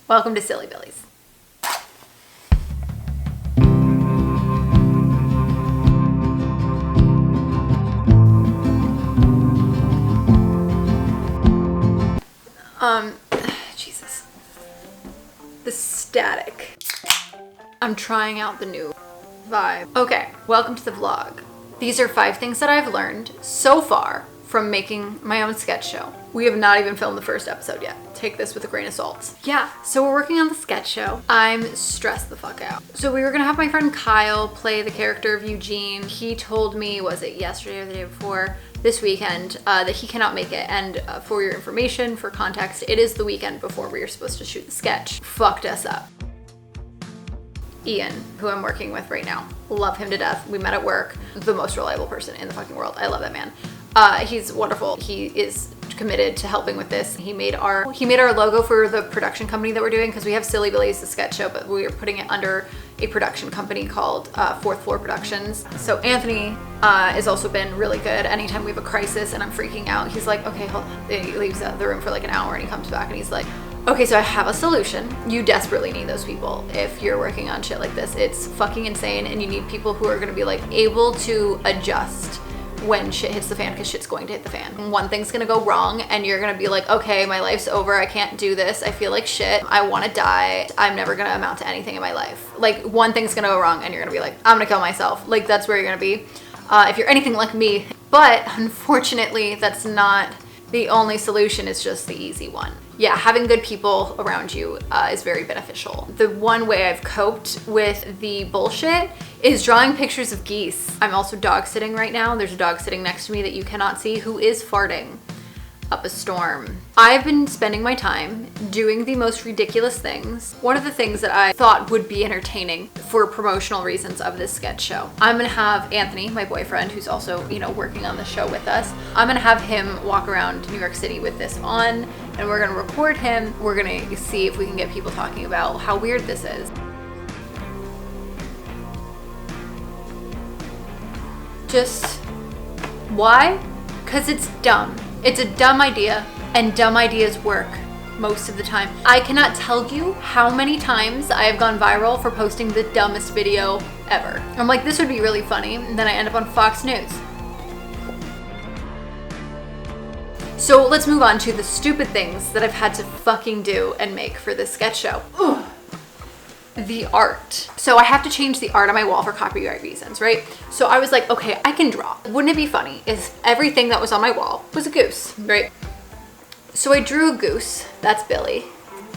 Welcome to SillyBillys. Jesus. The static. I'm trying out the new vibe. Okay, welcome to the vlog. These are 5 things that I've learned so far from making my own sketch show. We have not even filmed the first episode yet. Take this with a grain of salt. Yeah, so we're working on the sketch show. I'm stressed the fuck out. So we were gonna have my friend Kyle play the character of Eugene. He told me, was it yesterday or the day before, this weekend, that he cannot make it. And for your information, for context, it is the weekend before we were supposed to shoot the sketch. Fucked us up. Ian, who I'm working with right now, love him to death. We met at work. The most reliable person in the fucking world. I love that man. He's wonderful. He is committed to helping with this. He made our logo for the production company that we're doing, because we have SillyBillys, the sketch show, but we are putting it under a production company called Fourth Floor Productions. So Anthony has also been really good. Anytime we have a crisis and I'm freaking out, he's like, okay, hold on. He leaves the room for like an hour and he comes back and he's like, okay, so I have a solution. You desperately need those people if you're working on shit like this. It's fucking insane, and you need people who are gonna be like able to adjust when shit hits the fan, because shit's going to hit the fan. One thing's gonna go wrong and you're gonna be like, okay, my life's over. I can't do this. I feel like shit. I wanna die. I'm never gonna amount to anything in my life. Like, one thing's gonna go wrong and you're gonna be like, I'm gonna kill myself. Like, that's where you're gonna be if you're anything like me. But unfortunately, that's not the only solution. It's just the easy one. Yeah, having good people around you is very beneficial. The one way I've coped with the bullshit is drawing pictures of geese. I'm also dog sitting right now. There's a dog sitting next to me that you cannot see who is farting up a storm. I've been spending my time doing the most ridiculous things. One of the things that I thought would be entertaining for promotional reasons of this sketch show, I'm gonna have Anthony, my boyfriend, who's also, you know, working on the show with us, I'm gonna have him walk around New York City with this on, and we're gonna record him. We're gonna see if we can get people talking about how weird this is. Just, why? Because it's dumb. It's a dumb idea, and dumb ideas work most of the time. I cannot tell you how many times I have gone viral for posting the dumbest video ever. I'm like, this would be really funny, and then I end up on Fox News. So let's move on to the stupid things that I've had to fucking do and make for this sketch show. Ugh. The art. So I have to change the art on my wall for copyright reasons, right? So I was like, okay, I can draw. Wouldn't it be funny if everything that was on my wall was a goose, right? So I drew a goose. That's Billy.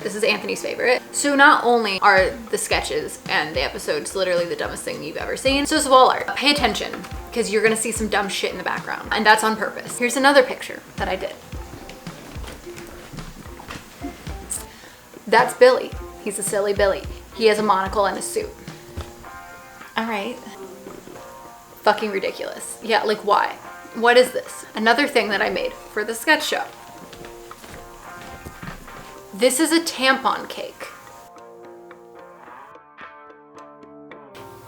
This is Anthony's favorite. So not only are the sketches and the episodes literally the dumbest thing you've ever seen, so is wall art. Pay attention, because you're gonna see some dumb shit in the background, and that's on purpose. Here's another picture that I did. That's Billy. He's a SillyBilly. He has a monocle and a suit. All right. Fucking ridiculous. Yeah, like why? What is this? Another thing that I made for the sketch show. This is a tampon cake.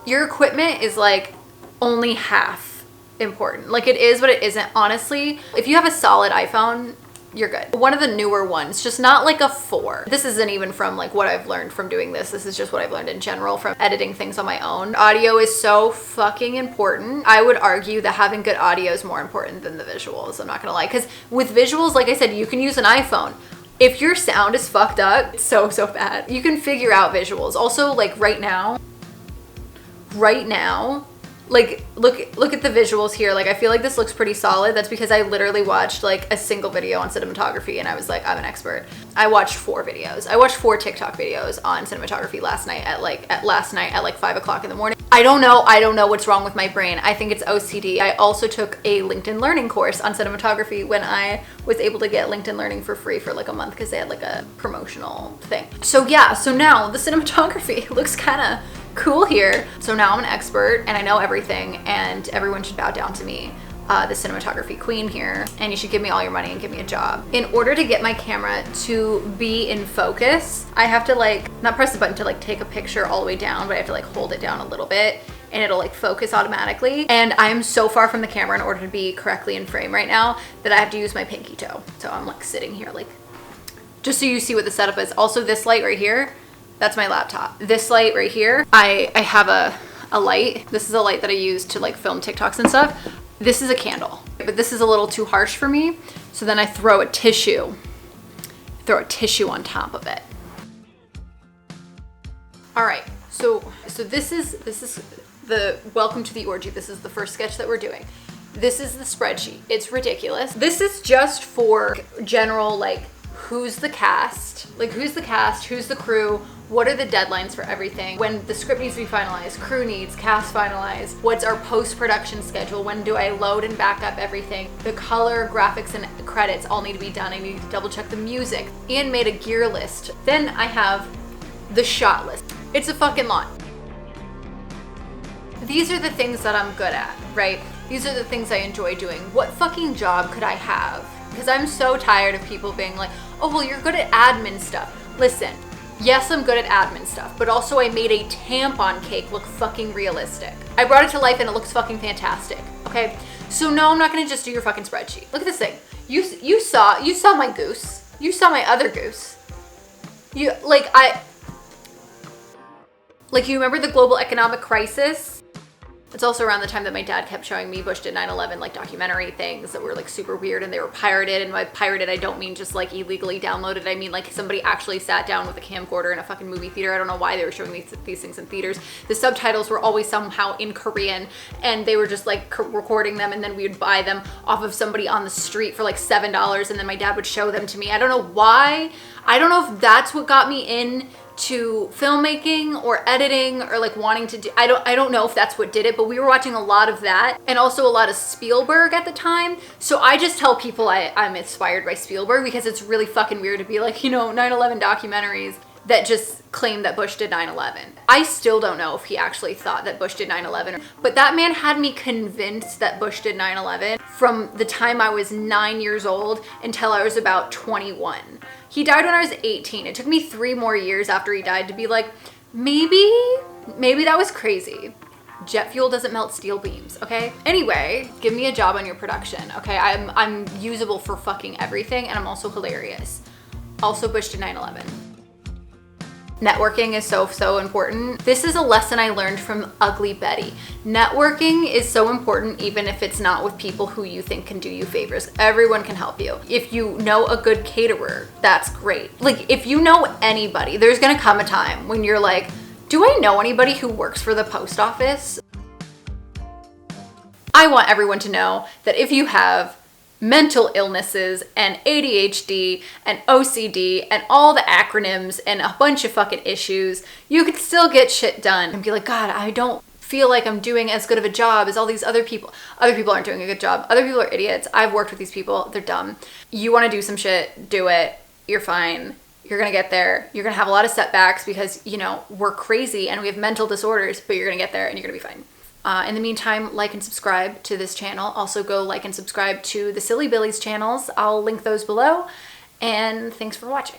Your equipment is like only half important. Like, it is, but it isn't. Honestly, if you have a solid iPhone, you're good. One of the newer ones, just not like a 4. This isn't even from like what I've learned from doing this. This is just what I've learned in general from editing things on my own. Audio is so fucking important. I would argue that having good audio is more important than the visuals. I'm not gonna lie. Because with visuals, like I said, you can use an iPhone. If your sound is fucked up, it's so bad. You can figure out visuals. Also, like right now, like look at the visuals here. Like, I feel like this looks pretty solid. That's because I literally watched like a single video on cinematography and I was like, I'm an expert. I watched 4 videos. I watched 4 TikTok videos on cinematography last night at like 5 o'clock in the morning. I don't know what's wrong with my brain. I think it's OCD. I also took a LinkedIn Learning course on cinematography when I was able to get LinkedIn Learning for free for like a month because they had like a promotional thing. So yeah, so now the cinematography looks kind of cool here. So now I'm an expert and I know everything, and everyone should bow down to me, the cinematography queen here, and you should give me all your money and give me a job. In order to get my camera to be in focus, I have to like, not press the button to like take a picture all the way down, but I have to like hold it down a little bit and it'll like focus automatically. And I'm so far from the camera in order to be correctly in frame right now that I have to use my pinky toe. So I'm like sitting here like just so you see what the setup is. Also, this light right here, that's my laptop. This light right here, I have a light. This is a light that I use to like film TikToks and stuff. This is a candle, but this is a little too harsh for me. So then I throw a tissue on top of it. All right, so this is the welcome to the orgy. This is the first sketch that we're doing. This is the spreadsheet. It's ridiculous. This is just for general, like, who's the cast, who's the crew, what are the deadlines for everything, when the script needs to be finalized, crew needs, cast finalized, what's our post-production schedule, when do I load and back up everything, the color, graphics, and credits all need to be done. I need to double check the music, and made a gear list. Then I have the shot list. It's a fucking lot. These are the things that I'm good at, right? These are the things I enjoy doing. What fucking job could I have? Because I'm so tired of people being like, oh, well, you're good at admin stuff. Listen, yes, I'm good at admin stuff, but also I made a tampon cake look fucking realistic. I brought it to life and it looks fucking fantastic, okay? So no, I'm not gonna just do your fucking spreadsheet. Look at this thing. You saw my goose. You saw my other goose. You remember the global economic crisis? It's also around the time that my dad kept showing me Bush did 9/11 like documentary things that were like super weird, and they were pirated. And by pirated, I don't mean just like illegally downloaded. I mean like somebody actually sat down with a camcorder in a fucking movie theater. I don't know why they were showing these things in theaters. The subtitles were always somehow in Korean, and they were just like recording them, and then we would buy them off of somebody on the street for like $7, and then my dad would show them to me. I don't know why. I don't know if that's what got me in to filmmaking or editing or like wanting to do, I don't know if that's what did it, but we were watching a lot of that and also a lot of Spielberg at the time. So I just tell people I'm inspired by Spielberg because it's really fucking weird to be like, 9/11 documentaries that just claim that Bush did 9/11. I still don't know if he actually thought that Bush did 9/11, but that man had me convinced that Bush did 9/11 from the time I was 9 years old until I was about 21. He died when I was 18. It took me 3 more years after he died to be like, maybe that was crazy. Jet fuel doesn't melt steel beams, okay? Anyway, give me a job on your production, okay? I'm usable for fucking everything, and I'm also hilarious. Also, Bush did 9/11. Networking is so important. This is a lesson I learned from Ugly Betty. Networking is so important even if it's not with people who you think can do you favors. Everyone can help you. If you know a good caterer, that's great. Like if you know anybody, there's gonna come a time when you're like, do I know anybody who works for the post office? I want everyone to know that if you have mental illnesses and ADHD and OCD and all the acronyms and a bunch of fucking issues, you could still get shit done and be like, God, I don't feel like I'm doing as good of a job as all these other people. Other people aren't doing a good job. Other people are idiots. I've worked with these people. They're dumb. You want to do some shit, do it. You're fine. You're going to get there. You're going to have a lot of setbacks because, we're crazy and we have mental disorders, but you're going to get there and you're going to be fine. In the meantime, like and subscribe to this channel. Also go like and subscribe to the SillyBillys channels. I'll link those below. And thanks for watching.